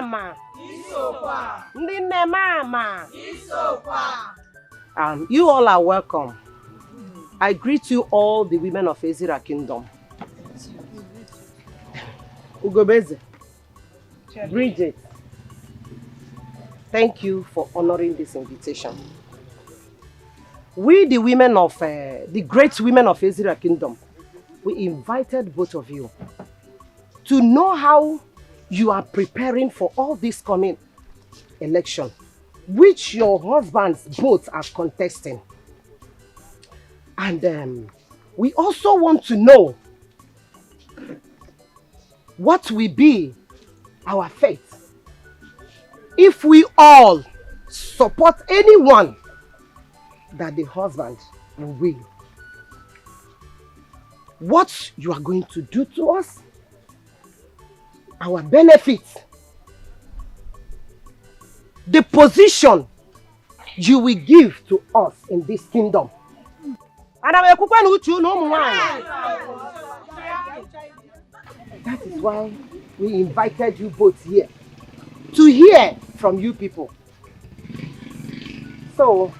mama. Mama. You all are welcome. I greet you all, the women of Ezira Kingdom. Ugobeze, Bridget, thank you for honoring this invitation. We, the women of, the great women of Ezira Kingdom, we invited both of you to know how you are preparing for all this coming election, which your husbands both are contesting. And we also want to know what will be our fate if we all support anyone that the husband will win. What you are going to do to us, our benefits, the position you will give to us in this kingdom. That is why we invited you both here, to hear from you people. So,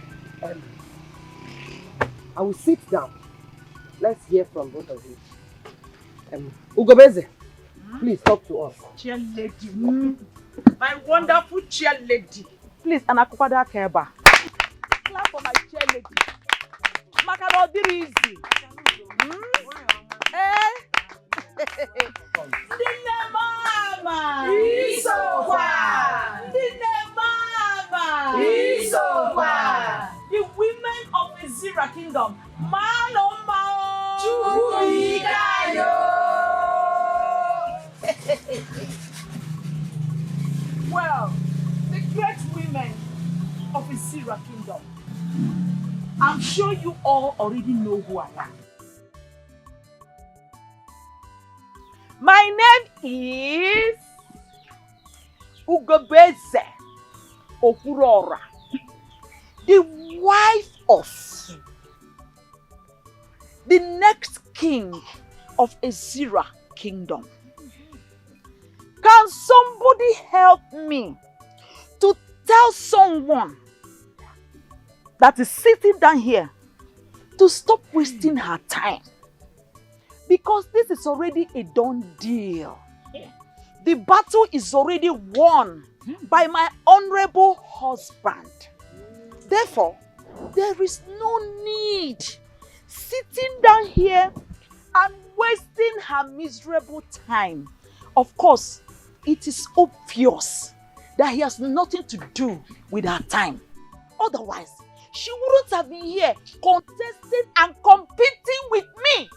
I will sit down. Let's hear from both of you. Ugobeze, please talk to us. Chair lady, my wonderful chair lady. Please, Anakupada Keba. Clap for my chair lady. Makaro easy. Dine mama. Isofa. Dine mama. Isofa. The women of Ezira Kingdom. Maloma. Chukuikayo. Well, the great women of Ezira Kingdom. I'm sure you all already know who I am. My name is Ugobeze Okurora, the wife of the next king of Ezira Kingdom. Can somebody help me to tell someone that is sitting down here to stop wasting her time? Because this is already a done deal. The battle is already won by my honorable husband. Therefore, there is no need sitting down here and wasting her miserable time. Of course, it is obvious that he has nothing to do with her time. Otherwise, she wouldn't have been here contesting and competing with me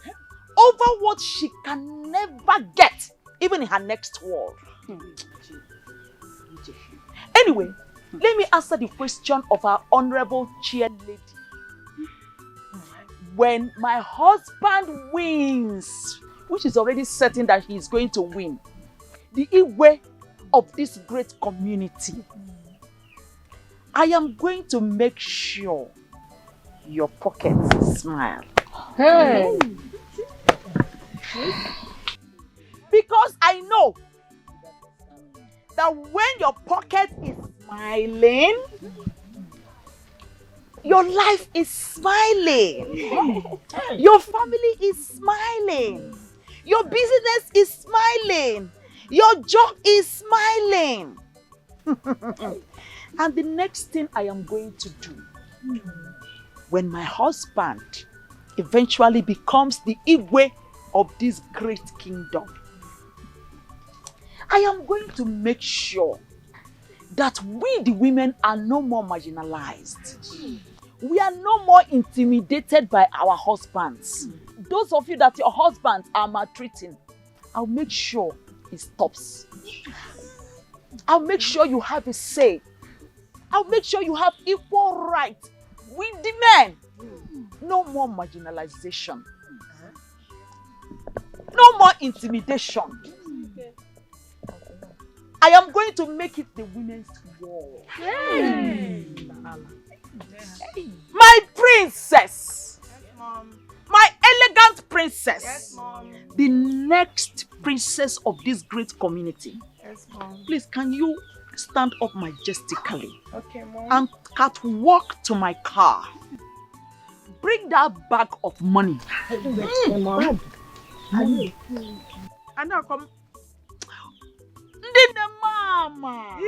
over what she can never get, even in her next world. Anyway, let me answer the question of our honorable chair lady. When my husband wins, which is already certain that he is going to win, the Igwe of this great community, I am going to make sure your pockets smile. Hey! Because I know that when your pocket is smiling, your life is smiling. Your family is smiling. Your business is smiling. Your job is smiling. And the next thing I am going to do, when my husband eventually becomes the Igwe of this great kingdom, I am going to make sure that we, the women, are no more marginalized. We are no more intimidated by our husbands. Those of you that your husbands are maltreating, I'll make sure it stops. I'll make sure you have a say. I'll make sure you have equal rights with the men. No more marginalization. No more intimidation. I am going to make it the women's war. Hey. My princess. Yes, Mom. My elegant princess. Yes, Mom. The next princess of this great community. Yes, Mom. Please, can you stand up majestically Okay, Mom. and catwalk to my car? Bring that bag of money. Mom. And now come. Ndine mama.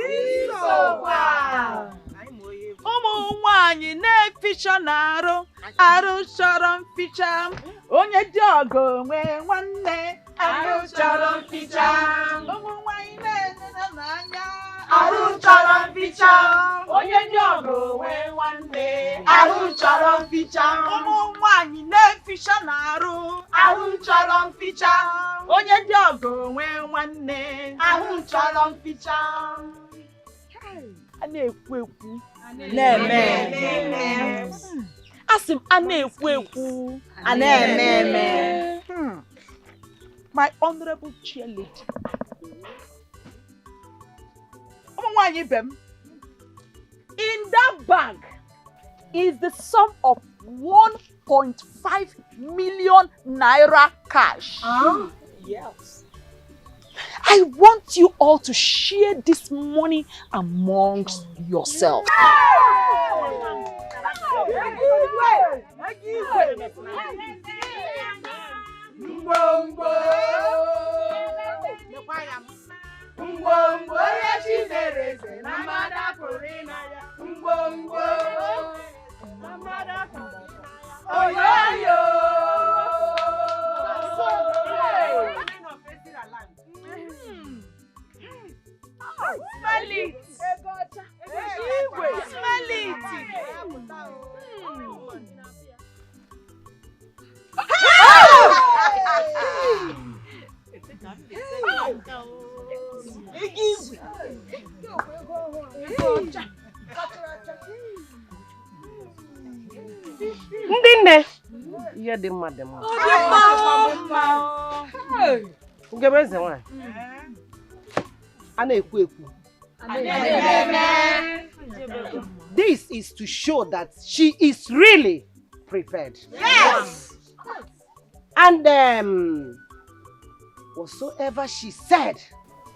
Ụmụ nwanyị na-eficha n'arụ, arụ chọrọ mficha. Onye dị ọgụ nwe nwanne, arụ chọrọ mficha. Ụmụ nwanyị na-enene n'anya, arụ chọrọ mficha. Onye dị ọgụ nwe nwanne, arụ chọrọ mficha. Ụmụ nwanyị na-eficha n'arụ, arụ chọrọ mficha. Onye dị ọgụ nwe nwanne, arụ chọrọ mficha. A na-ekwu ekwu. Asim a na-ekwu ekwu. My honorable cheerleader. Ụmụnwaanyị bem. In that bag is the sum of 1.5 million naira cash. Yes. I want you all to share this money amongst yourselves. Smell it. Smell it. Ndine. Ihe dị mma dị mma. Ugebeze nwa. A na-ekwu ekwu. This is to show that she is really prepared. Yes. And whatsoever she said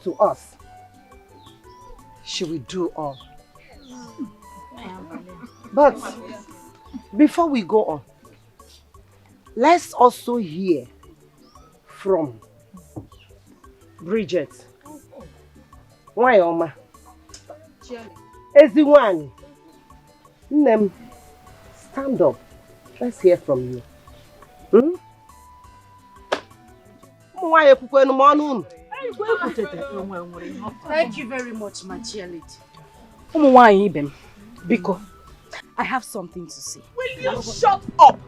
to us, she will do all. But before we go on, let's also hear from Bridget. Why, Oma? Eziwani. Nem, stand up. Let's hear from you. Thank you very much, my cheerleader. Biko, I have something to say. Will you shut up?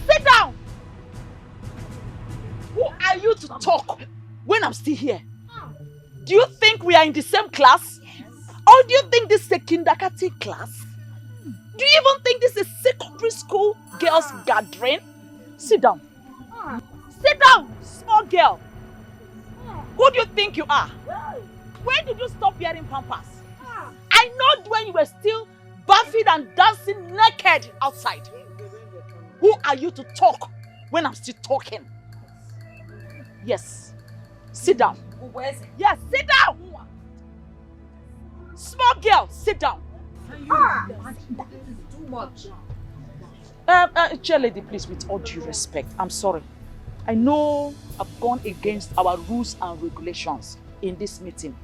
Sit down. Who are you to talk when I'm still here? Do you think we are in the same class? Or do you think this is a kindergarten class? Do you even think this is a secondary school girls gathering? Sit down. Sit down, small girl. Who do you think you are? When did you stop wearing pampers? I know when you were still bathing and dancing naked outside. Who are you to talk when I'm still talking? Yes. Sit down. Yes, sit down. Small girl, sit down. Too much. Chair lady, please, with all due respect, I'm sorry. I know I've gone against our rules and regulations in this meeting.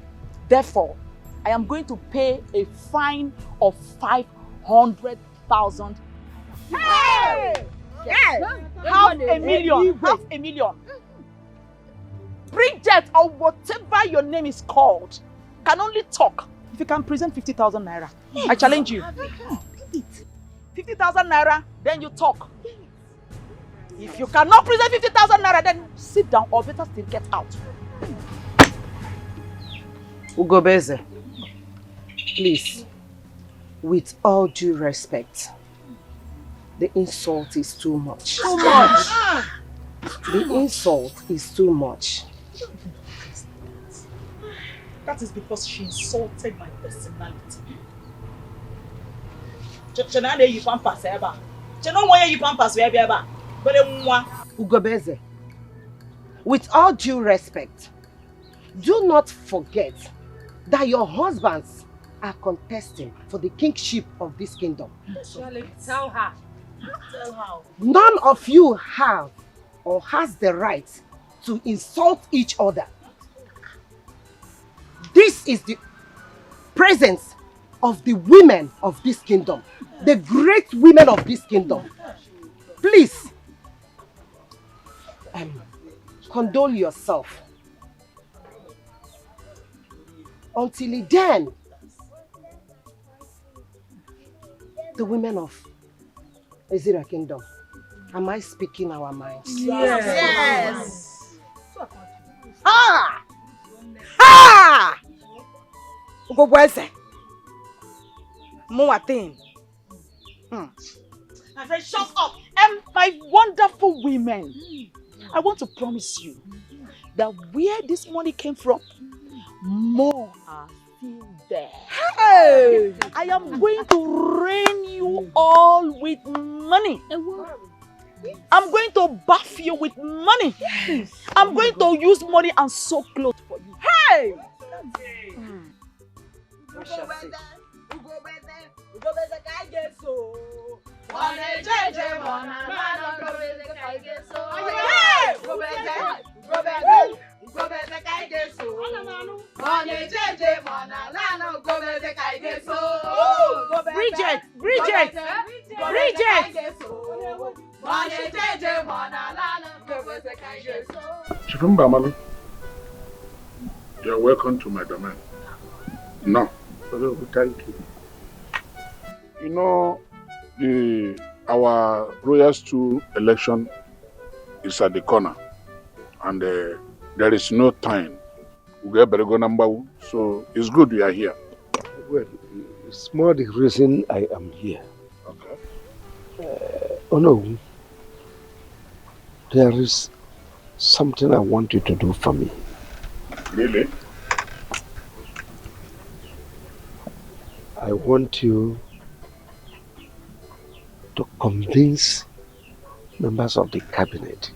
Therefore, I am going to pay a fine of 500,000. Hey! Yes. Half a million. Half a million. Bridget, or whatever your name is called, can only talk if you can present 50,000 naira. I challenge you. 50,000 naira, then you talk. If you cannot present 50,000 naira, then sit down or better still get out. Ugobeze, please, with all due respect, the insult is too much. Too much. The insult is too much. That is because she insulted my personality. Ugobeze, with all due respect, do not forget that your husbands are contesting for the kingship of this kingdom. Tell her. Tell her. None of you have or has the right to insult each other. This is the presence of the women of this kingdom, the great women of this kingdom. Please, condole yourself. Until then, the women of Ezira kingdom, am I speaking our minds? Yes. Ah! Ah! Go boyse. More thing. I said, shut up. And my wonderful women, I want to promise you that where this money came from, more are still there. Hey! I am going to rain you all with money. I'm going to bath you with money. I'm going to use money and sew clothes for you. Hey! Bridget! Chifumba Malu, you're welcome to my domain. No. Thank you. You know, our Royal Stool election is at the corner, and there is no time. We get better go number one, so it's good we are here. Well, it's more the reason I am here. Okay. Oh no, there is something I want you to do for me. Really? I want you to convince members of the cabinet,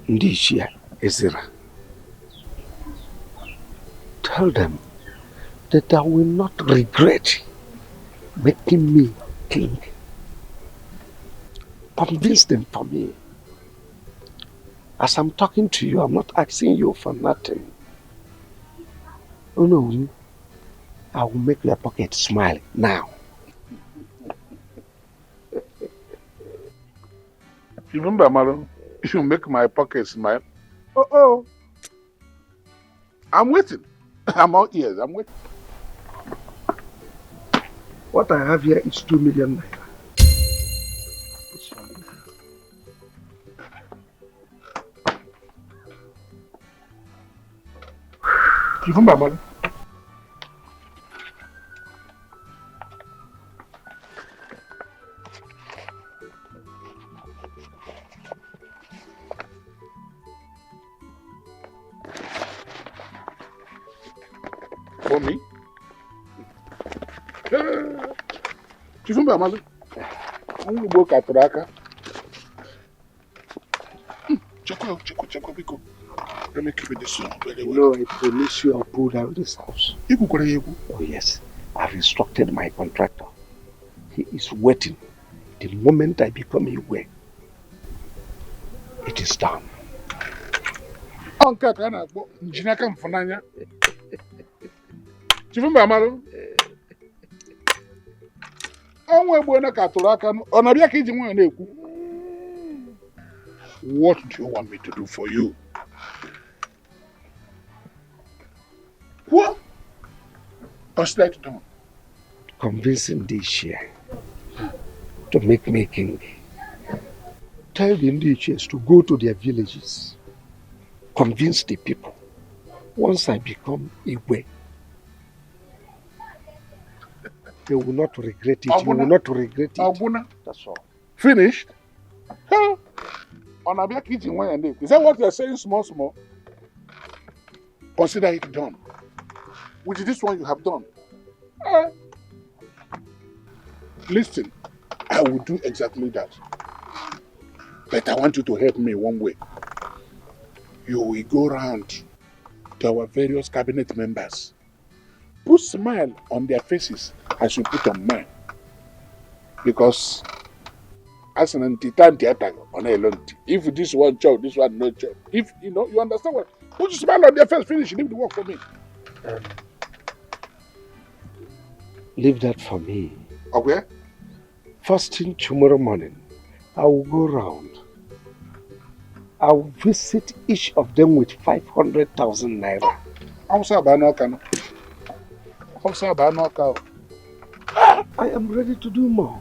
Ndishia Ezira. Tell them that I will not regret making me king. Convince them for me. As I'm talking to you, I'm not asking you for nothing. Oh no, I will make your pocket smile now. Chifumba Malu, you make my pocket smile. Oh. I'm waiting. I'm out ears. I'm waiting. What I have here is 2 million naira. Chifumba Malu. For me? Chifumba Malu. I'm going to go to Raka. Check, Biko. Let me keep it this one very well. No, I promise you I'll pull down this house. Oh yes, I've instructed my contractor. He is waiting. The moment I become aware, it is done. Uncle Kana, Jinaka Mfananya. Chifumba Malu. What do you want me to do for you? What? What's that done? Convincing Ndishia to make me king. Tell the Ndishias to go to their villages. Convince the people. Once I become Igwe, they will not regret it. You will not regret it. That's all. Finished? Huh? Is that what you're saying, small? Consider it done. With this one you have done. Listen, I will do exactly that. But I want you to help me one way. You will go around to our various cabinet members. Put smile on their faces as you put on mine. Because as an anti-theater on a long if this one job, this one no job. If you understand what? Put a smile on their face, finish, leave the work for me. Leave that for me. Okay? First thing tomorrow morning, I will go round. I will visit each of them with 500,000 naira. I am ready to do more.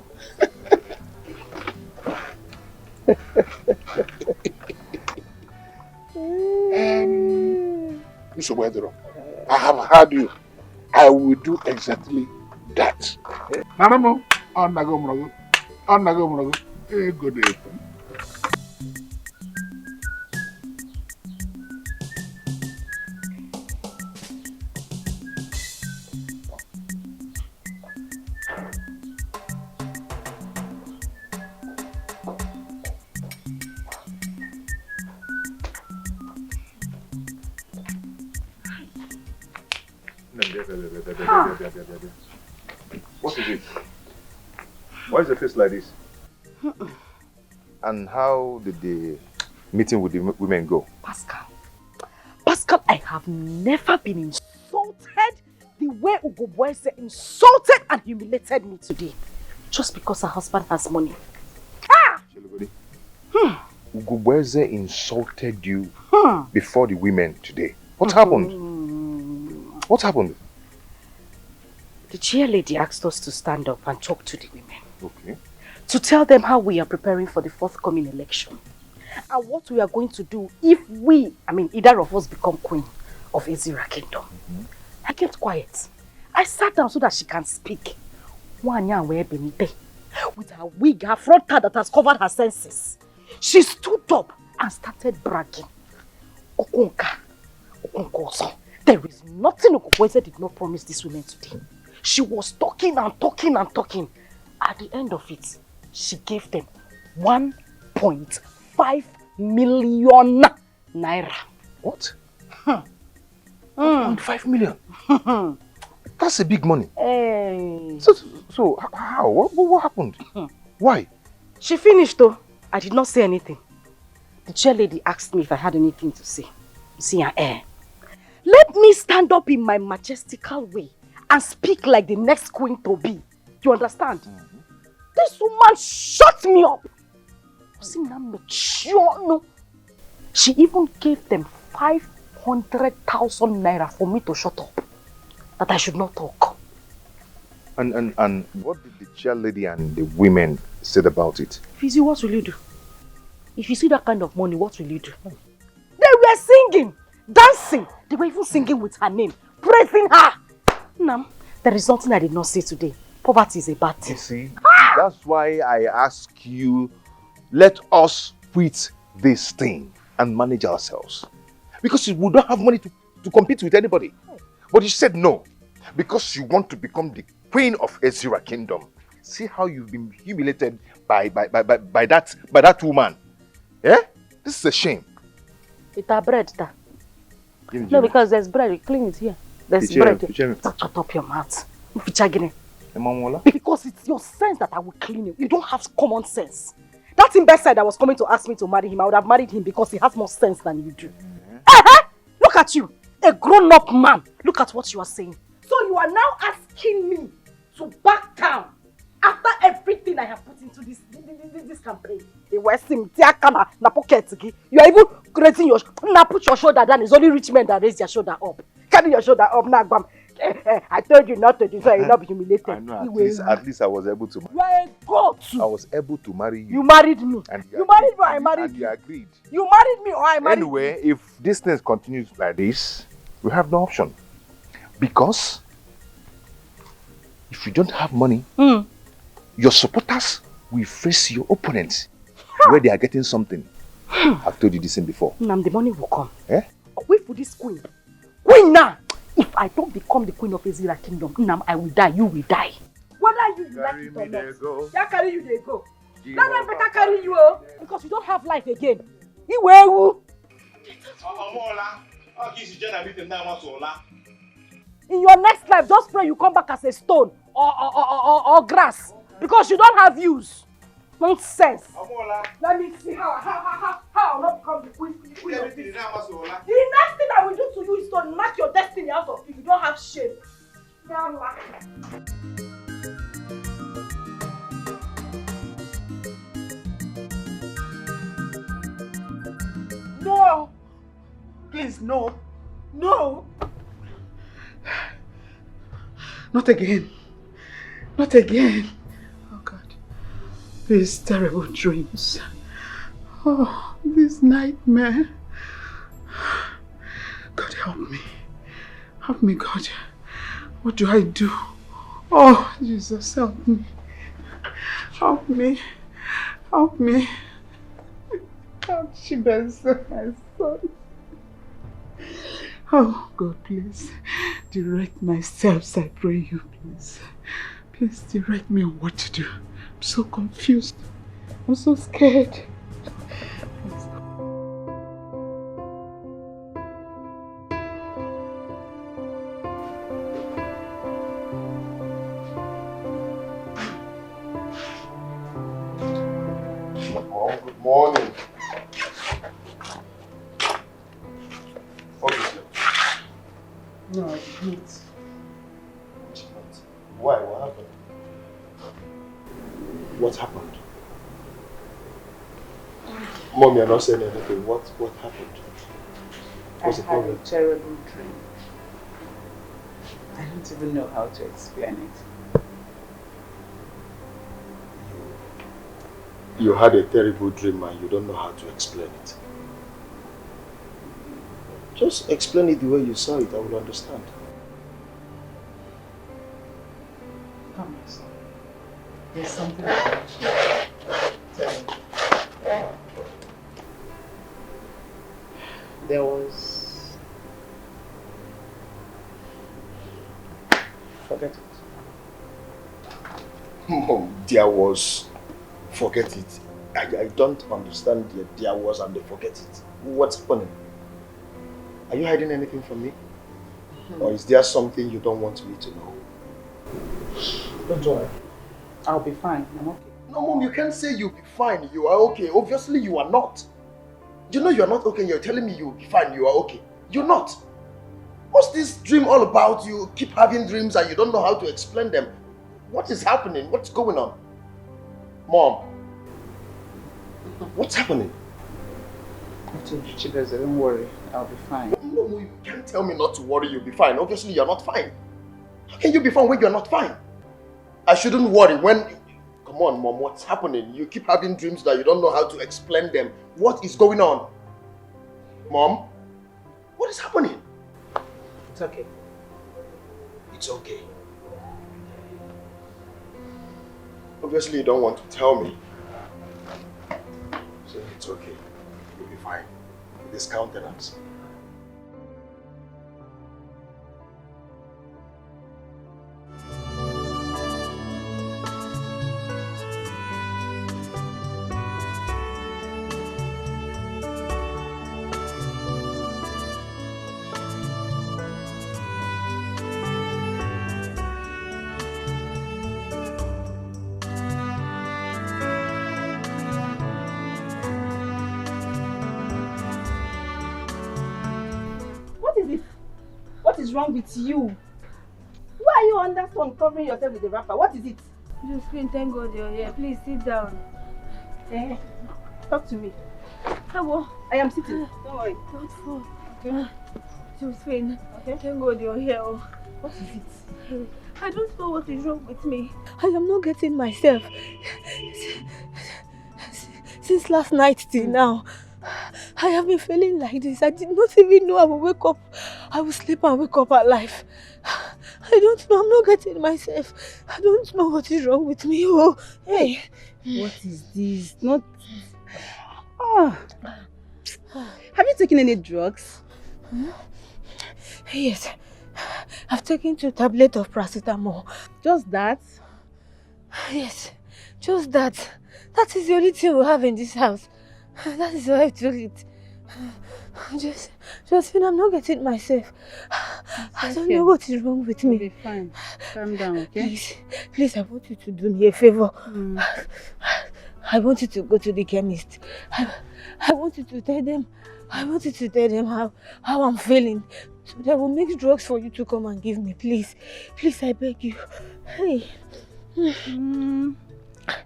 Mr. Wedero, I have heard you. I will do exactly that. Nanamo, on Nagomrogo, good day. What is it? Why is the face like this? And how did the meeting with the women go? Pascal, I have never been insulted the way Ugobweze insulted and humiliated me today. Just because her husband has money. Ugobweze insulted you before the women today. What happened? What happened? The chair lady asked us to stand up and talk to the women. Okay. To tell them how we are preparing for the forthcoming election. And what we are going to do if either of us become queen of Ezira Kingdom. I kept quiet. I sat down so that she can speak. With her wig, her front part that has covered her senses. She stood up and started bragging. There is nothing Okokweze did not promise these women today. She was talking and talking and talking. At the end of it, she gave them 1.5 million naira. What? 1.5 million? That's a big money. Hey. So how? What happened? Why? She finished though. I did not say anything. The chair lady asked me if I had anything to say. You see her air. Let me stand up in my majestical way and speak like the next queen to be. You understand? This woman shut me up. She even gave them 500,000 naira for me to shut up. That I should not talk. And what did the chair lady and the women said about it? Fizi, what will you do? If you see that kind of money, what will you do? They were singing, dancing. They were even singing with her name, praising her. Nam, there is something I did not say today. Poverty is a bad thing. You see, that's why I ask you, let us quit this thing and manage ourselves. Because we don't have money to compete with anybody. But you said no, because you want to become the queen of Ezira Kingdom. See how you've been humiliated by that woman. Eh? This is a shame. It's a bread, da. No, because there's bread. We clean it here. There's bread. Shut up your mouth. Because it's your sense that I will clean you. You don't have common sense. That investor that was coming to ask me to marry him, I would have married him because he has more sense than you do. Look at you, a grown-up man. Look at what you are saying. So you are now asking me to back down after everything I have put into this campaign. You are even creating your... Now put your shoulder down. It's only rich men that raise their shoulder up. Carry your shoulder up now. I told you not to do so. You'll not be humiliated. I know, at least I was able to marry you. Are a goat. I was able to marry you. You married me. And you married me or I married you? And you agreed. You married me or I married you? Anyway, if this thing continues like this, we have no option. Because if you don't have money, your supporters will face your opponents where they are getting something. I've told you this thing before. Nam, the money will come. Eh? Wait for this queen. Queen now! If I don't become the queen of Ezira Kingdom, Nam, I will die, you will die. Whether you like it or not. Yeah, carry you, they go. Let them better carry you, because you don't have life again. In your next life, just pray you come back as a stone or grass. Because you don't have use. Nonsense. Let me see how I'll not become the queen of this. The next thing I will do to you is to knock your destiny out of you. You don't have shame. No! Please, no. No! Not again. Not again. Oh God. These terrible dreams. Oh, this nightmare. God help me. Help me, God. What do I do? Oh, Jesus, help me. Help me. Help me. Help Chibenzo, my son. Oh, God, please. Direct my steps, I pray you, please. Please direct me on what to do. I'm so confused. I'm so scared. Good morning. Obviously. No, I didn't. Why? What happened? What happened? Mom, you're not saying anything. What happened? What's the problem? I had a terrible dream. I don't even know how to explain it. You had a terrible dream and you don't know how to explain it. Just explain it the way you saw it, I will understand. Come on, son. There's something about you. Tell me. There was... Forget it. Mom, there was... Forget it. I don't understand the there was and the forget it. What's happening? Are you hiding anything from me? Or is there something you don't want me to know? Don't worry. I'll be fine. I'm okay. No, Mom, you can't say you'll be fine. You are okay. Obviously, you are not. You know you're not okay. You're telling me you'll be fine. You are okay. You're not. What's this dream all about? You keep having dreams and you don't know how to explain them. What is happening? What's going on? Mom, what's happening? I told you, Chibueze, don't worry. I'll be fine. No, you can't tell me not to worry. You'll be fine. Obviously, you're not fine. How can you be fine when you're not fine? I shouldn't worry when... Come on, Mom, what's happening? You keep having dreams that you don't know how to explain them. What is going on? Mom, what is happening? It's okay. It's okay. Obviously, you don't want to tell me. So it's okay. You'll be fine. With this countenance. Wrong with you? Why are you on that phone covering yourself with a wrapper? What is it? Josephine, thank God you're here. Please sit down. Talk to me. Hello. I am sitting. Don't worry. Don't fall. Okay. Josephine, thank God you're here. What is it? I don't know what is wrong with me. I am not getting myself. Since last night till now, I have been feeling like this. I did not even know I would wake up. I will sleep and wake up alive. I don't know. I'm not getting myself. I don't know what is wrong with me. Oh, hey. What is this? Not... Oh. Have you taken any drugs? Yes. I've taken 2 tablets of paracetamol. Just that? Yes. Just that. That is the only thing we have in this house. That is why I took it. Josephine, I'm not getting myself. I don't know what is wrong with me. You'll be fine. Calm down, okay? Please, I want you to do me a favor. I want you to go to the chemist. I want you to tell them. I want you to tell them how I'm feeling. So they will make drugs for you to come and give me. Please, I beg you. Hey.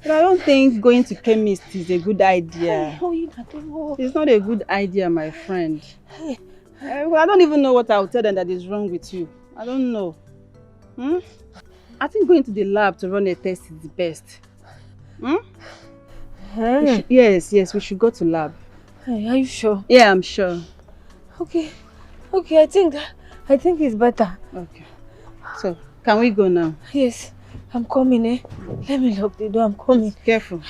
But I don't think going to chemist is a good idea. It's not a good idea, my friend. I don't even know what I'll tell them that is wrong with you. I don't know. I think going to the lab to run a test is the best. Yes, we should go to lab. Hey, are you sure? Yeah, I'm sure. Okay, I think it's better. Okay. So, can we go now? Yes, I'm coming, eh? Let me lock the door, I'm coming. Careful.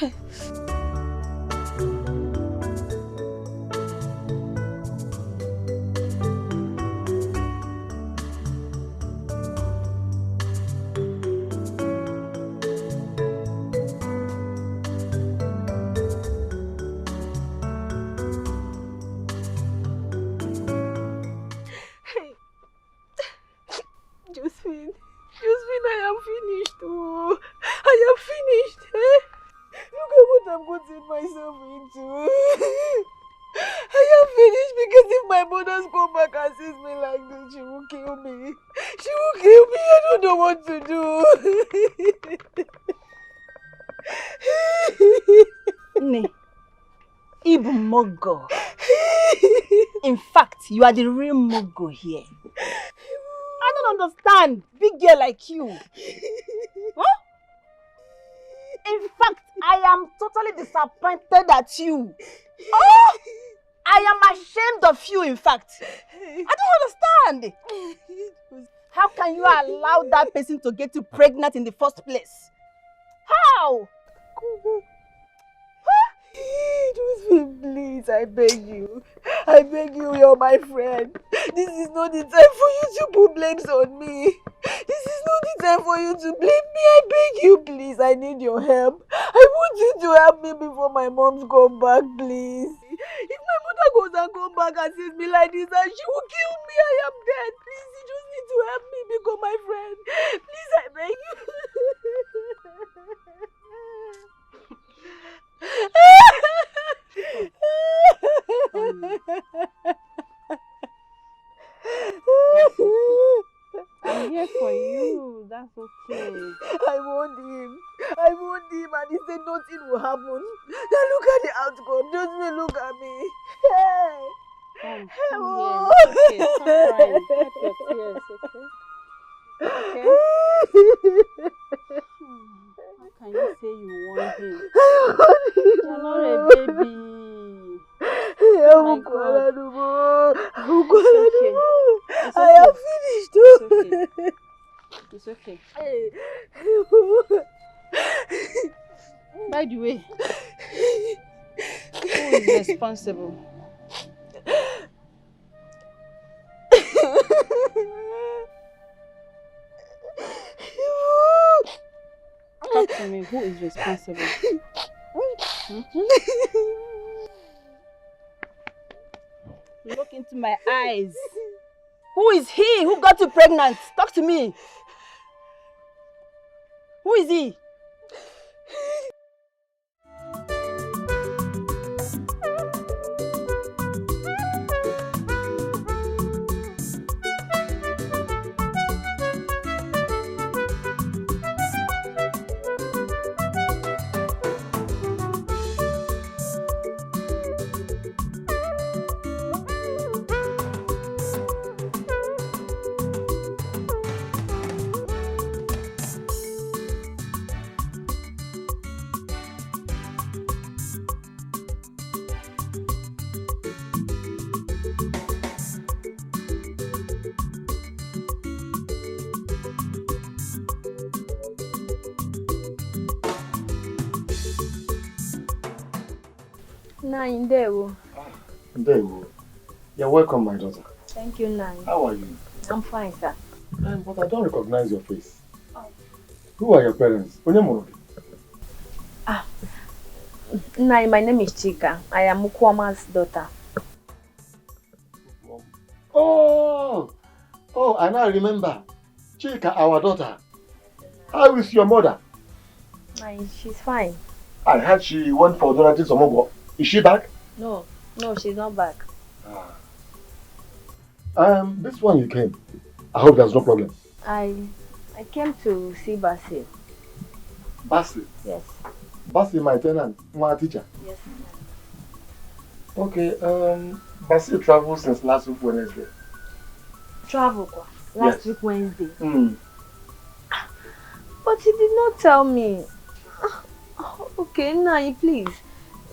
Josephine, I am finished. Oh, I am finished. Eh? Look at what I'm putting myself into. I am finished because if my mother's come back and sees me like this, she will kill me. She will kill me. I don't know what to do. Ne. Ibu Mogo. In fact, you are the real Mogo here. I don't understand. Big girl like you. Huh? In fact, I am totally disappointed at you. Oh! I am ashamed of you, in fact. I don't understand. How can you allow that person to get you pregnant in the first place? How? Please, I beg you. I beg you, you're my friend. This is not the time for you to put blames on me. This is not the time for you to blame me. I beg you, please. I need your help. I want you to help me before my mom's come back, please. If my mother goes and come back and sees me like this, and she will kill me. I am dead. Please, you just need to help me become my friend. Please, I beg you. I'm here for you. That's okay. I want him, and he said nothing will happen. Now look at the outcome. Just me look at me. Hey. Come here. It's okay. Stop crying. Wipe your tears, okay? Okay? How can you say you want him? You're not a baby. Oh my God. It's okay. I am finished. It's okay. By the way, who is responsible? Talk to me. Who is responsible? Look into my eyes. Who is he? Who got you pregnant? Talk to me. Who is he? Nai, Ndewo. Ndewo. You're welcome, my daughter. Thank you, Nai. How are you? I'm fine, sir. But I don't recognize your face. Oh. Who are your parents? Nai, my name is Chika. I am Mukwama's daughter. Oh, I now remember. Chika, our daughter. How is your mother? She's fine. I heard she went for donating some more. Is she back? No, she's not back. This one you came. I hope there's no problem. I came to see Basil. Basil? Yes. Basil, my tenant, my teacher. Yes. Okay, Basil traveled since last week Wednesday. Travel last week Wednesday. Mm. But he did not tell me. Okay, Nai, please.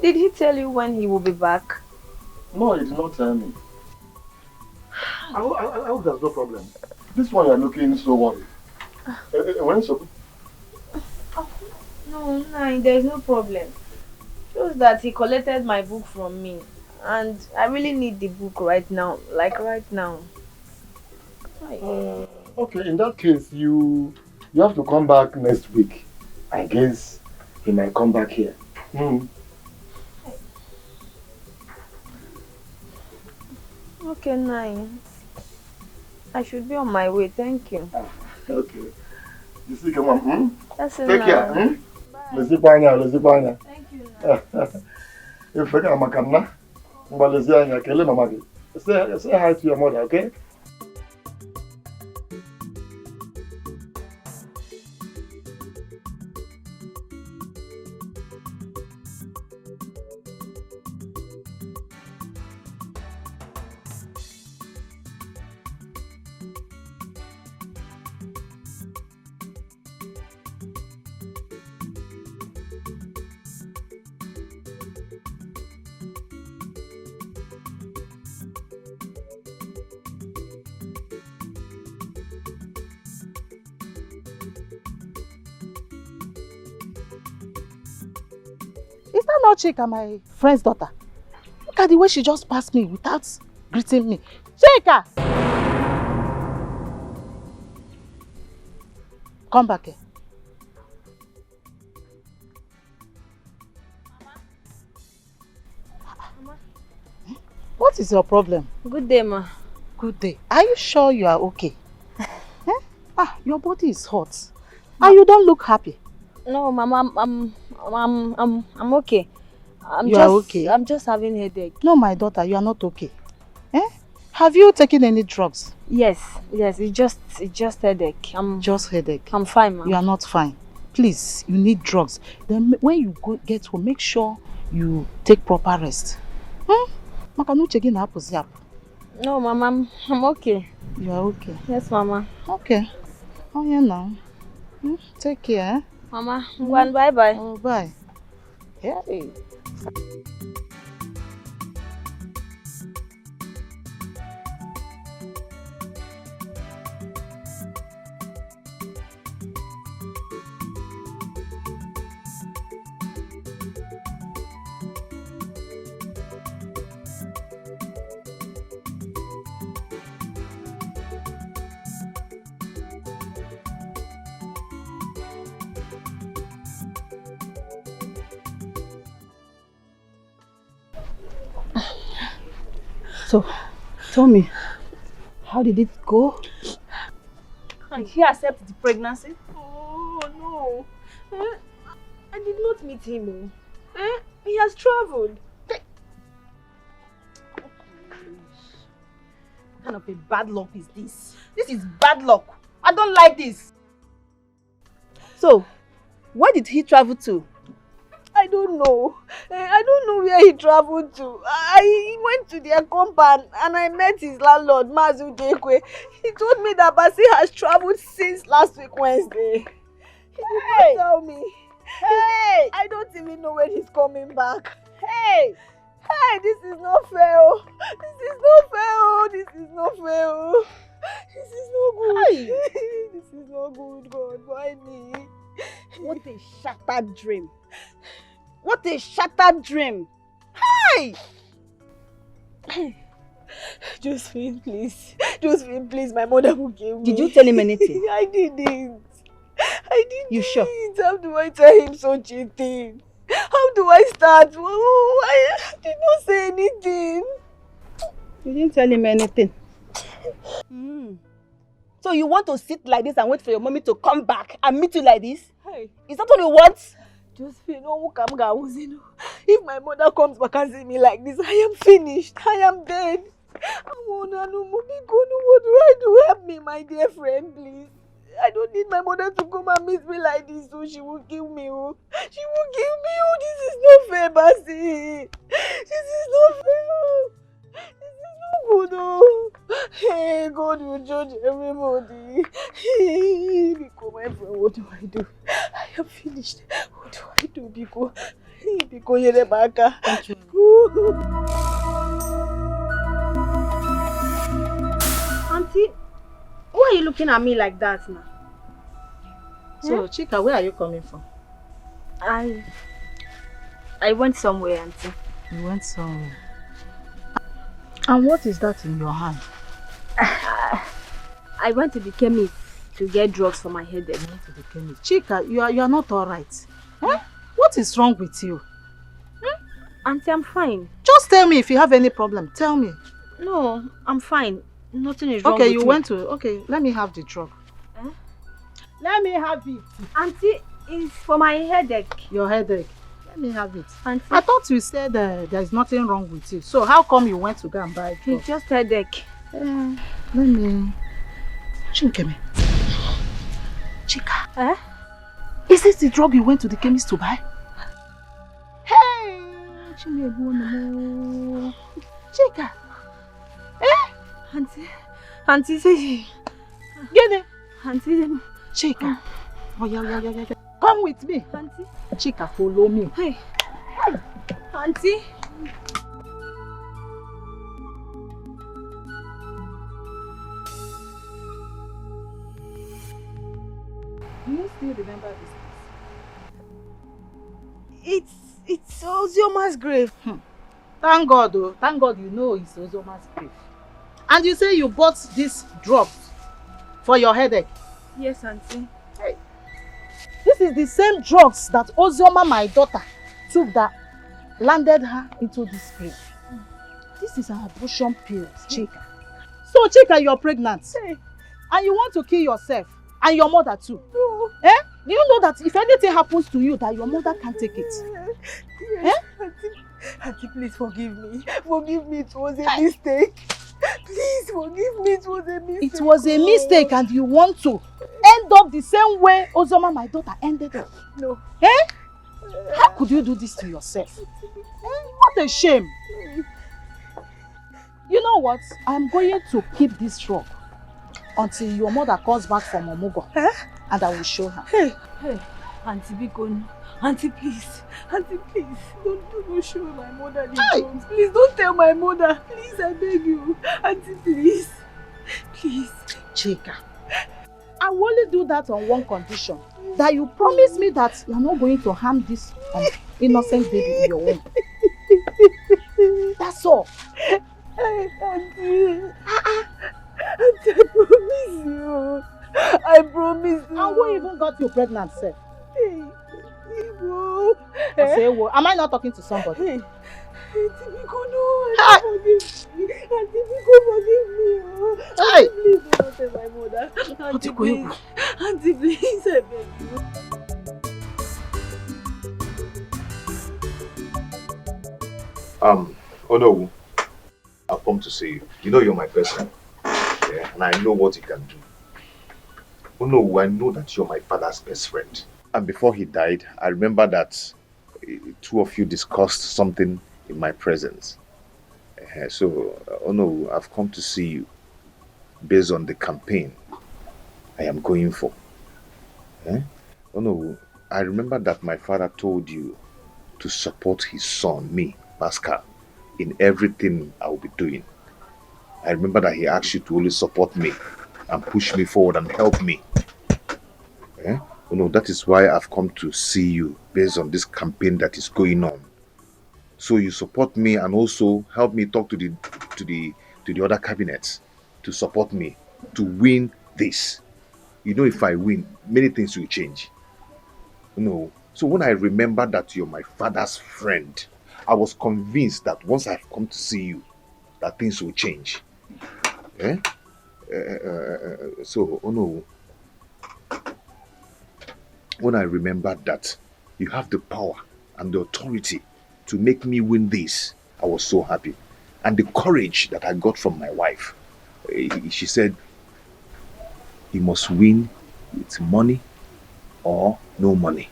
Did he tell you when he will be back? No, he did not tell me. I hope there's no problem. This one you're looking so worried. When so? No, Nai, there's no problem. Just that he collected my book from me. And I really need the book right now. Like right now. Okay, in that case, you have to come back next week. I guess he might come back here. Okay, Nai. I should be on my way, thank you. Okay. You see, come on. That's Take care. Bye. Let's see, Panya. Thank you, If I can, Makamna. Say hi to your mother, okay? Is that not Chika, my friend's daughter? Look at the way she just passed me without greeting me. Chika! Come back here. Mama. What is your problem? Good day, ma. Good day. Are you sure you are okay? Your body is hot. And you don't look happy. No, Mama, I'm okay. You are okay? I'm just having headache. No, my daughter, you are not okay. Have you taken any drugs? Yes, it's just headache. Just headache. I'm fine, Mama. You are not fine. Please, you need drugs. Then when you get home, make sure you take proper rest. No, Mama, I'm okay. You are okay? Yes, Mama. Okay. Oh, yeah, now. Take care. Mama, bye-bye. Oh, bye. Yeah. So, tell me, how did it go? Did he accept the pregnancy? Oh, no. I did not meet him. He has traveled. What kind of a bad luck is this? This is bad luck. I don't like this. So, where did he travel to? I don't know. I don't know where he traveled to. I went to their compound and I met his landlord, Mazu Dekwe. He told me that Basi has traveled since last week Wednesday. He did not tell me. Hey! I don't even know when he's coming back. Hey! Hey, this is not fair. This is not fair. This is not fair. This is not good. This is not good, God. Why me? What a shattered dream. What a shattered dream. Hey! Josephine, please. Josephine, please. My mother will give me. Did you tell him anything? I didn't. I didn't. You sure? How do I tell him such a thing? How do I start? I did not say anything. You didn't tell him anything. So you want to sit like this and wait for your mommy to come back and meet you like this? Hey. Is that what you want? Josephine, if my mother comes back and see me like this, I am finished. I am dead. What do I do? Help me, my dear friend, please. I don't need my mother to come and meet me like this, so she will kill me. Oh. She will kill me. Oh, this is not fair, Basi. This is not fair. This is not good. Oh. Hey, God will judge everybody. Hey, Biko, my friend, what do I do? I am finished. What do I do, Biko? Hey, Biko, Yerebaka. Thank you. Auntie, why are you looking at me like that now? So, Chika, where are you coming from? I went somewhere, Auntie. You went somewhere. And what is that in your hand? I went to the chemist to get drugs for my headache. You went to the chemist. Chika, you are not all right. Huh? What is wrong with you? Auntie, I'm fine. Just tell me if you have any problem. Tell me. No, I'm fine. Nothing is wrong with Okay, me. you went to... Okay, let me have the drug. Let me have it. Auntie, it's for my headache. Your headache. Let me have it. Auntie. I thought you said there is nothing wrong with you. So how come you went to go and buy drug? It's just headache. Let me... Chinkeme. Chika. Is this the drug you went to the chemist to buy? Hey! Chika. Auntie, say... Get it. Auntie, Chika. Oh, yeah. Come with me. Auntie. Chika, follow me. Hey. Auntie. Do you still remember this place? It's Ozioma's grave. Thank God, oh. Thank God you know it's Ozoma's grave. And you say you bought this drug for your headache? Yes, Auntie. Hey. This is the same drugs that Ozioma, my daughter, took that landed her into this grave. This is an abortion pill, Chika. So, Chika, you're pregnant. Hey. And you want to kill yourself. And your mother too. No. Do you know that if anything happens to you, that your mother can't take it? Yes. Auntie, please forgive me. Forgive me, it was a mistake. Please forgive me, it was a mistake. It was a mistake and you want to end up the same way Ozoma, my daughter, ended up. No. How could you do this to yourself? What a shame. You know what? I'm going to keep this drug until your mother comes back from Omugo. And I will show her. Hey, Auntie Bikon. Auntie, please. Auntie, please. Don't show my mother the drugs. Please, don't tell my mother. Please, I beg you. Auntie, please. Please. Chika, I will only do that on one condition. That you promise me that you're not going to harm this innocent baby in your womb. That's all. Auntie. Auntie, I promise you. I promise you. And who even got you pregnant, sir? Hey, Ibo. Am I not talking to somebody? Hey, Auntie Biko, no. Forgive me. Auntie Biko, forgive me. Auntie, please do not tell my mother. Auntie, please. Auntie, please, I beg you. Oh no, I've come to see you. You know you're my person. Yeah, and I know what you can do. Oh no, I know that you're my father's best friend. And before he died, I remember that two of you discussed something in my presence. Oh no, I've come to see you based on the campaign I am going for. Oh no, I remember that my father told you to support his son, me, Pascal, in everything I will be doing. I remember that he asked you to only support me and push me forward and help me. Oh no, that is why I've come to see you based on this campaign that is going on. So you support me and also help me talk to the other cabinets to support me to win this. You know, if I win, many things will change. No. So when I remember that you're my father's friend, I was convinced that once I've come to see you, that things will change. So, oh no, when I remembered that you have the power and the authority to make me win this, I was so happy. And the courage that I got from my wife, she said, you must win with money or no money.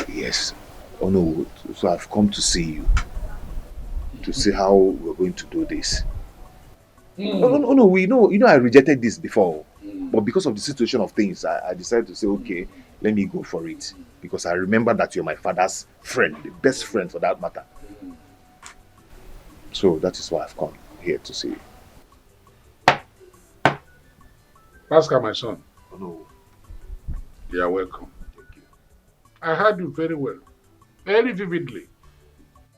Yes. Oh no, so I've come to see you to see how we're going to do this. No, we know, I rejected this before, but because of the situation of things, I decided to say, okay, let me go for it, because I remember that you're my father's friend, the best friend for that matter. So that is why I've come here to see you. Pascal, my son. Oh no. You are welcome. Thank you. I heard you very well, very vividly.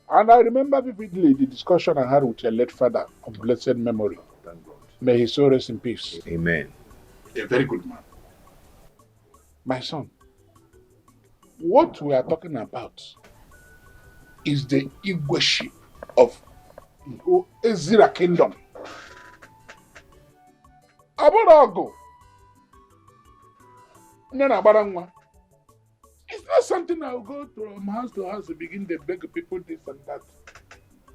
And I remember vividly the discussion I had with your late father of blessed memory. Thank God. May his soul rest in peace. Amen. A very good man. My son, what we are talking about is the Igweship of the Ezira kingdom. Aborago. It's not something I'll go from house to house and begin to beg people this and that.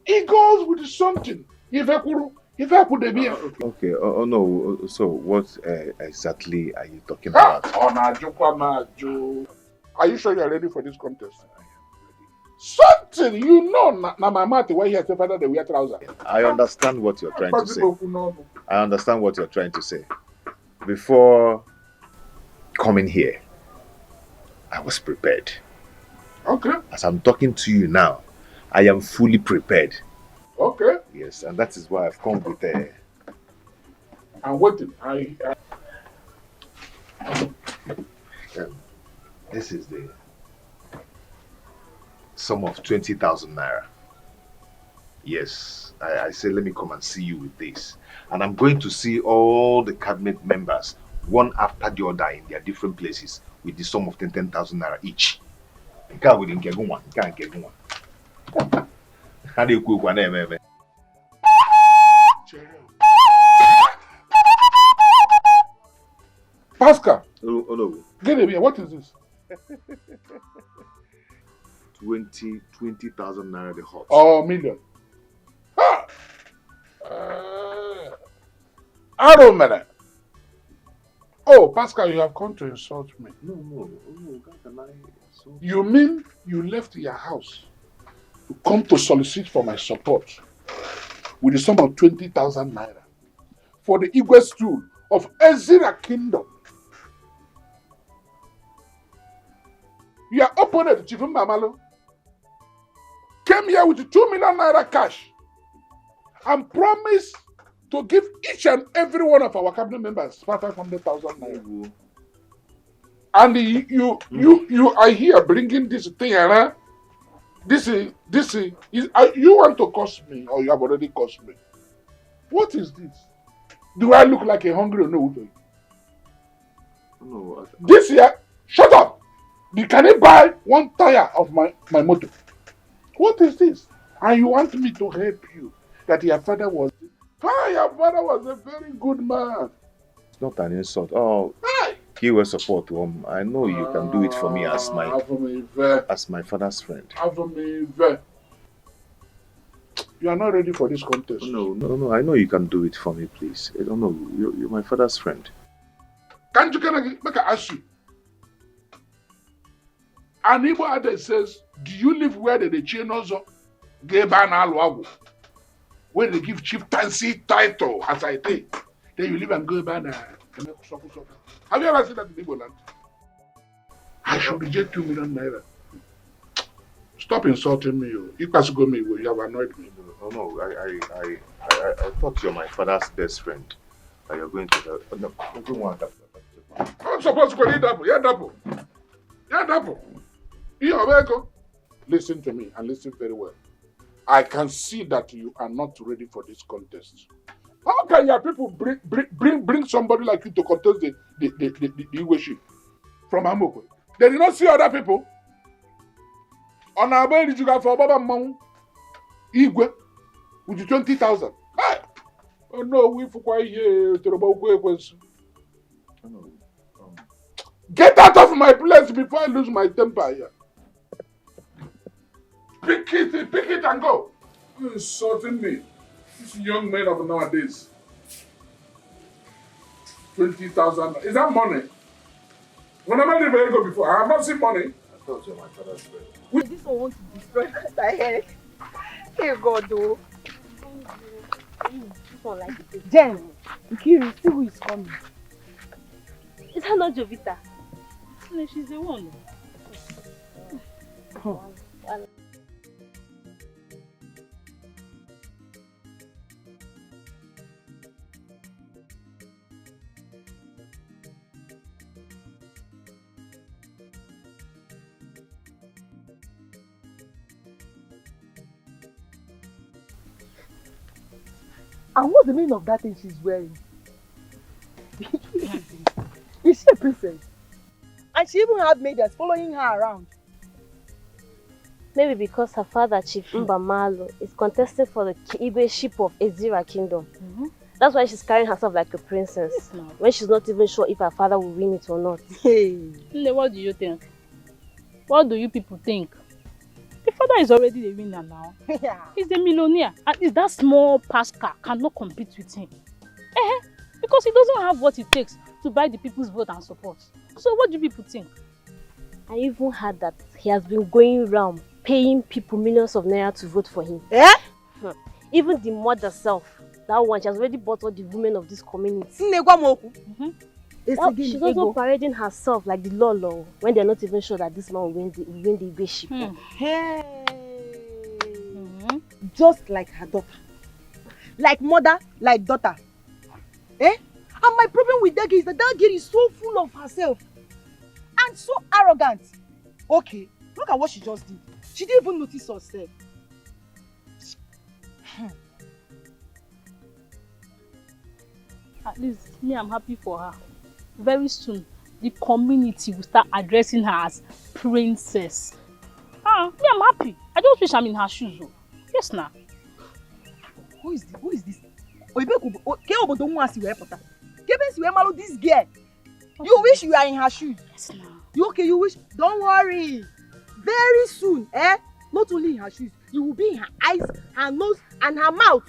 It goes with something. If I put a beer. Okay, oh no, so what exactly are you talking about? Are you sure you are ready for this contest? I am ready. Something you know, na my mouth where he has father they wear trousers. I understand what you're trying to say. I understand what you're trying to say. Before coming here, I was prepared. Okay. As I'm talking to you now, I am fully prepared. Okay. Yes, and that is why I've come with I'm waiting. This is the sum of 20,000 naira. Yes, I said let me come and see you with this. And I'm going to see all the cabinet members, one after the other in their different places, with the sum of 10,000 naira each. How do you go one? Pascal. Oh no. Get it here. What is this? 20,000 naira the hot. Oh, million. Arrow man. Oh, Pascal, you have come to insult me. No, can I insult you? You mean you left your house to come to solicit for my support with the sum of 20,000 naira for the Igwe stool of Ezira Kingdom? Your opponent, Chief Mamalo, came here with 2 million naira cash and promised to give each and every one of our cabinet members 500,000 naira. And you are here bringing this thing around. This is you want to cost me, or you have already cost me? What is this? Do I look like a hungry or no? No. This year, shut up! Can you buy one tire of my motor? What is this? And you want me to help you? That your father was... your father was a very good man. It's not an insult. Oh, he will support him. I know you can do it for me as my father's friend. You are not ready for this contest. No. I know you can do it for me, please. I don't know. You're my father's friend. Can make I ask you? An Igbo adage says, do you live where the chain also gave an alwago? Where they give chieftaincy title, as I think. Then you live and go back and have you ever seen that in Igbo land? I should reject 2 million naira. Stop insulting me. You pass go me, you have annoyed me. No, I thought you're my father's best friend. That you're going to help. No, I don't want that. I'm supposed to go double. Yeah, double. Listen to me and listen very well. I can see that you are not ready for this contest. How can your people bring somebody like you to contest the Igwe from Amokwe? They did not see other people. On our way, you got for Baba Mamu Igwe with the 20,000. Hey! Oh no, we for quite here to the Get out of my place before I lose my temper here. Pick it and go. You're insulting me. These young men of nowadays. 20,000. Is that money? When I met the vehicle before, I have not seen money. I thought you were my father's friend. This one wants to destroy my head. Hey God, though. This one like it. Jen, Kiri, see who is coming. Is that not Jovita? No, she's the one. And what's the meaning of that thing she's wearing? Is she a princess? And she even had maidens following her around. Maybe because her father, Chief Mbamalo, is contesting for the Igwe-ship of Ezira Kingdom. That's why she's carrying herself like a princess. When she's not even sure if her father will win it or not. Hey. What do you think? What do you people think? The father is already the winner now. Yeah. He's the millionaire. At least that small Pascal cannot compete with him. Because he doesn't have what it takes to buy the people's vote and support. So what do people think? I even heard that he has been going around paying people millions of naira to vote for him. Even the mother self, that one, she has already bought all the women of this community. Well, she's also parading herself like the Lolo when they're not even sure that this man will win the Igwe-ship. Hey. Just like her daughter. Like mother, like daughter. And my problem with that girl is that girl is so full of herself. And so arrogant. Okay, look at what she just did. She didn't even notice herself. At least me, I'm happy for her. Very soon, the community will start addressing her as princess. Me, I'm happy. I just wish I'm in her shoes. Yes, now. Who is this? This girl. You wish you are in her shoes. Yes, now. You wish. Don't worry. Very soon, not only in her shoes, you will be in her eyes, her nose, and her mouth.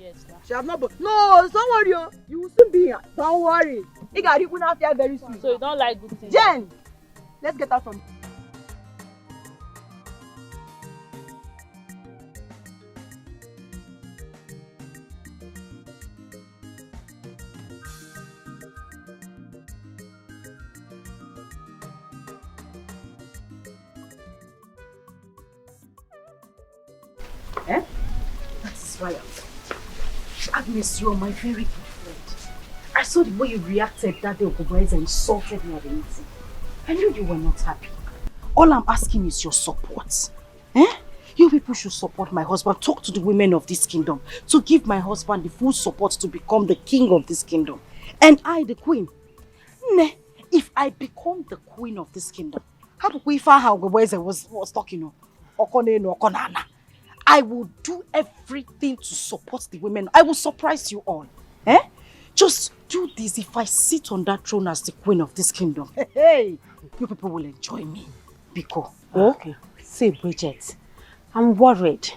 Yes, now. She have not. No, don't worry. You will soon be here. Don't worry. You got it very soon. So you don't like good things? Jen, let's get out from. That is why Agnes, you are my very good friend. I saw the way you reacted that day Okoboyeze insulted me at the meeting. I knew you were not happy. All I'm asking is your support. You people should support my husband. Talk to the women of this kingdom to give my husband the full support to become the king of this kingdom. And I, the queen. If I become the queen of this kingdom, how do we find how Okoboyeze was talking? Okonana. I will do everything to support the women. I will surprise you all. Just do this. If I sit on that throne as the queen of this kingdom, hey, you people will enjoy me. Biko. Okay. See, Bridget, I'm worried.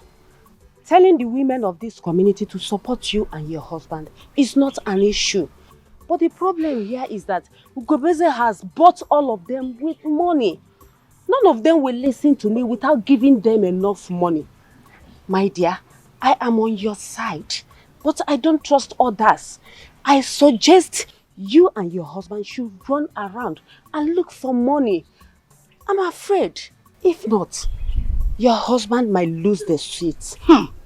Telling the women of this community to support you and your husband is not an issue. But the problem here is that Ugobeze has bought all of them with money. None of them will listen to me without giving them enough money. My dear, I am on your side, but I don't trust others. I suggest you and your husband should run around and look for money. I'm afraid, if not, your husband might lose the seat.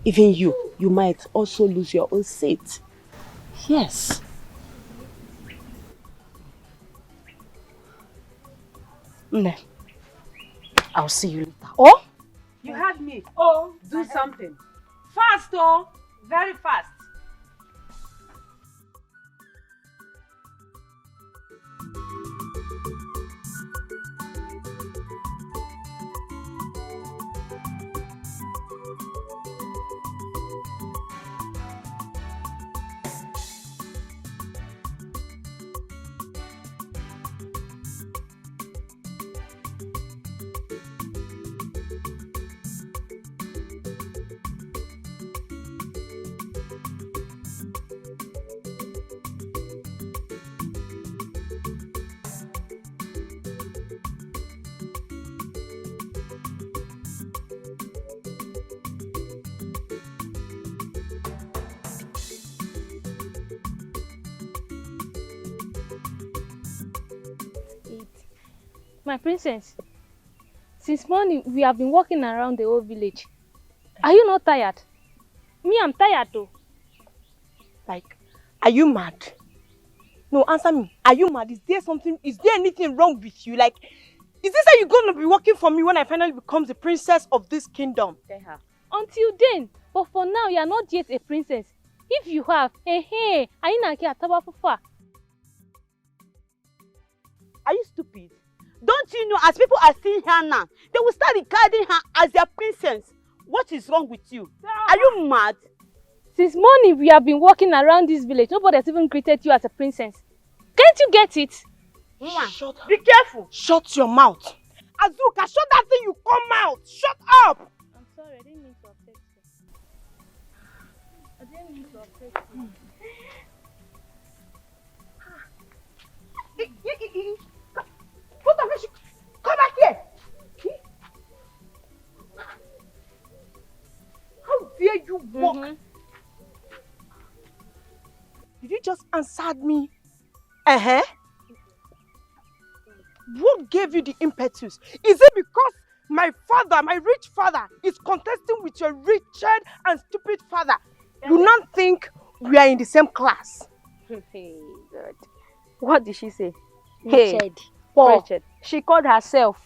Even you might also lose your own seat. Yes. I'll see you later. Oh? You heard me. Oh, do something. Fast, oh. Very fast. My princess, since morning we have been walking around the whole village. Are you not tired? Me, I'm tired though. Like, are you mad? No, answer me. Are you mad? Is there anything wrong with you? Like, is this how you're gonna be working for me when I finally become the princess of this kingdom? Until then, but for now you are not yet a princess. If you have, are you not here? Are you stupid? Don't you know, as people are seeing her now, they will start regarding her as their princess. What is wrong with you? Are you mad? Since morning we have been walking around this village. Nobody has even greeted you as a princess. Can't you get it? Shut up. Be careful. Shut your mouth. Azuka, shut that thing you come out. Shut up. I'm sorry, I didn't mean to upset you. I didn't mean to upset you. What the hell? Come back here. How dare you walk? Did you just answer me? What gave you the impetus? Is it because my father, my rich father, is contesting with your wretched and stupid father? You not think we are in the same class? Hey, God. What did she say? Richard. Richard. She called herself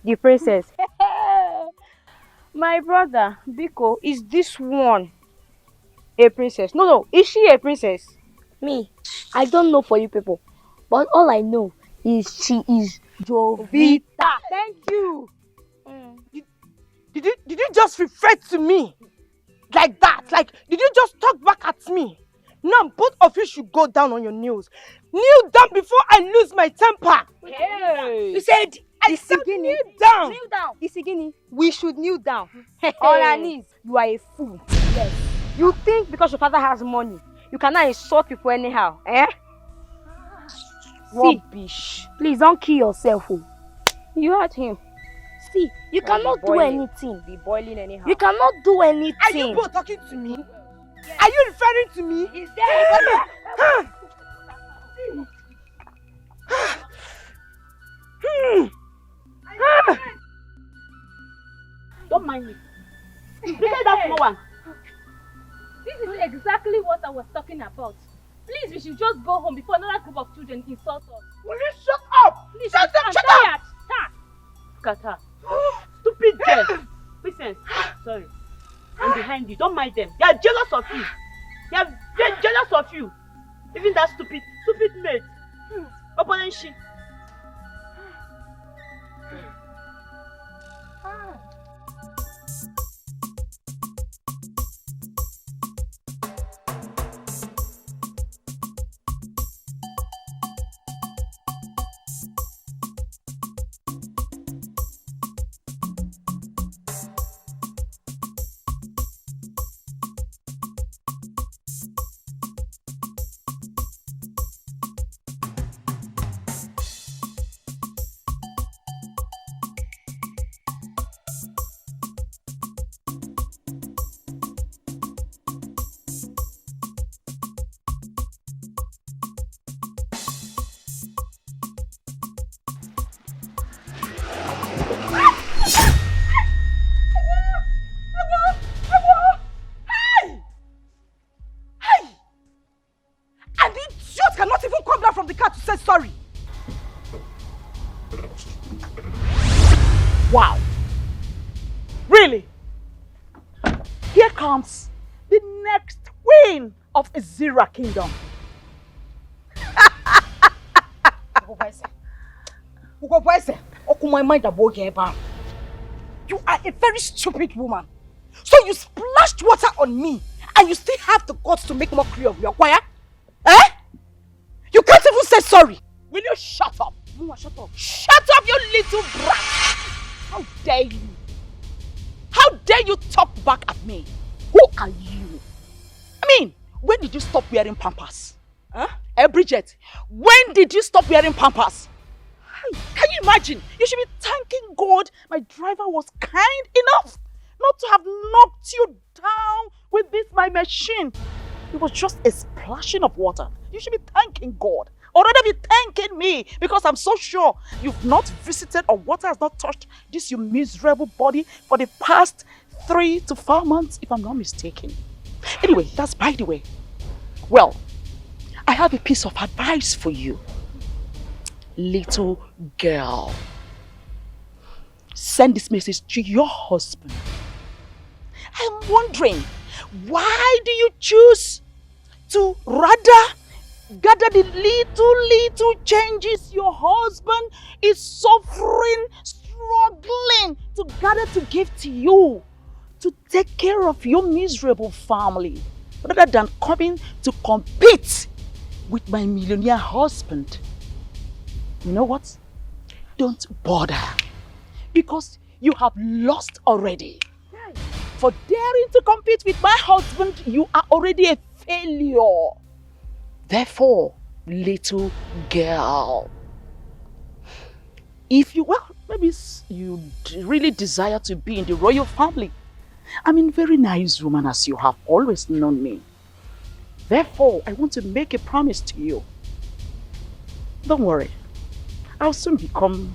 the princess. My brother, Biko, is this one a princess? No, is she a princess? Me, I don't know for you people, but all I know is she is Jovita. Thank you. Did you just refer to me like that? Like, did you just talk back at me? Now both of you should go down on your knees. Kneel down before I lose my temper. Hey. You said kneel down. Kneel down. Isigini, we should kneel down. On our knees. You are a fool. Yes. You think because your father has money, you cannot insult people anyhow, eh? See, rubbish. Please don't kill yourself. You heard him. See, you cannot do anything. Be boiling anyhow. You cannot do anything. Are you both talking to me? Yes. Are you referring to me? Is there Don't mind me. Look at that small one. This is exactly what I was talking about. Please, we should just go home before another group of children insult us. Will you shut up? Please, shut up! Look at her. Stupid girl. Listen, sorry. I'm behind you. Don't mind them. They are jealous of you. They're jealous of you. Even that stupid maid. Open she. Wow. Really? Here comes the next queen of Azira Kingdom. You are a very stupid woman. So you splashed water on me and you still have the guts to make mockery of your choir? Eh? You can't even say sorry. Will you shut up? Mama, shut up. Shut up, you little brat. How dare you? How dare you talk back at me? Who are you? I mean, when did you stop wearing pampers? Huh? Bridget, when did you stop wearing pampers? Can you imagine? You should be thanking God my driver was kind enough not to have knocked you down with this my machine. It was just a splashing of water. You should be thanking God. already be thanking me because I'm so sure you've not visited or water has not touched this your miserable body for the past 3 to 4 months, if I'm not mistaken. Anyway, that's by the way. Well, I have a piece of advice for you. Little girl, send this message to your husband. I'm wondering, why do you choose to rather gather the little changes your husband is suffering, struggling to gather to give to you, to take care of your miserable family, rather than coming to compete with my millionaire husband? You know what? Don't bother, because you have lost already. For daring to compete with my husband, you are already a failure. Therefore, little girl, if you, well, maybe you really desire to be in the royal family. I'm a very nice woman, as you have always known me. Therefore, I want to make a promise to you. Don't worry, I'll soon become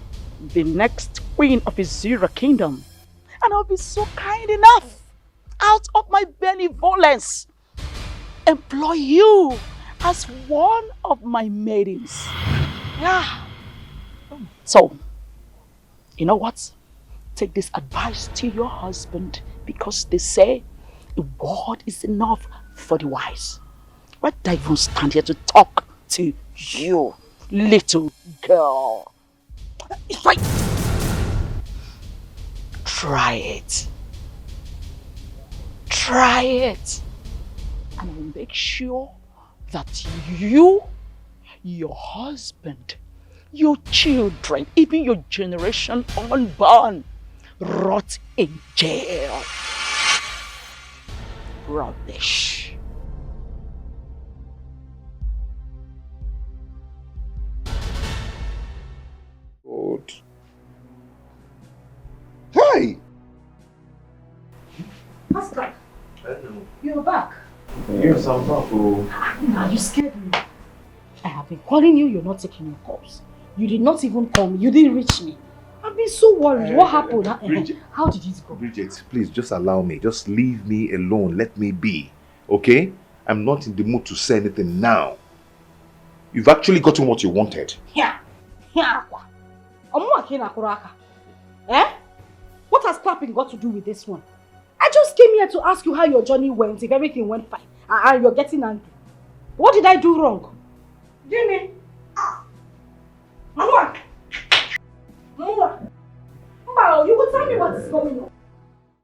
the next queen of Azura kingdom. And I'll be so kind enough, out of my benevolence, employ you as one of my maidens. Yeah. So, you know what? Take this advice to your husband, because they say a word is enough for the wise. Why do I even stand here to talk to you, little girl? It's right. Try it. Try it. And I will make sure that you, your husband, your children, even your generation unborn, rot in jail. Rubbish. Good. Hi! Pastor, you're back. Yes, I'm back. Now you scared me. I have been calling you, you're not taking your calls. You did not even call me, you didn't reach me. I've been so worried. What happened? Bridget, how did it go? Bridget, please just allow me. Just leave me alone. Let me be. Okay? I'm not in the mood to say anything now. You've actually gotten what you wanted. Yeah. Eh? What has clapping got to do with this one? I just came here to ask you how your journey went, if everything went fine, and you're getting angry. What did I do wrong? Jimmy! Mama! You will tell me what is going on.